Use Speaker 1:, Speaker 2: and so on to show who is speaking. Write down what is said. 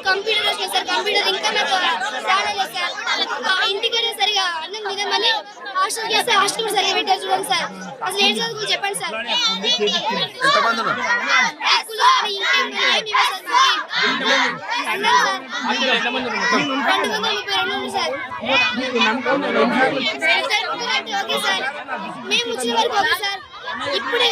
Speaker 1: Computer వచ్చింది sir. Computer ఇంకా నాకు రాలేదు సార్. ఇంటికైనా సరిగా అన్నం తినమని హాస్టల్కి వస్తే హాస్టల్ కూడా సరిగా పెట్టారు చూడండి సార్. అసలు ఏం చదువుకు చెప్పండి సార్. మేము వచ్చిన వరకు ఓకే సార్. ఇప్పుడే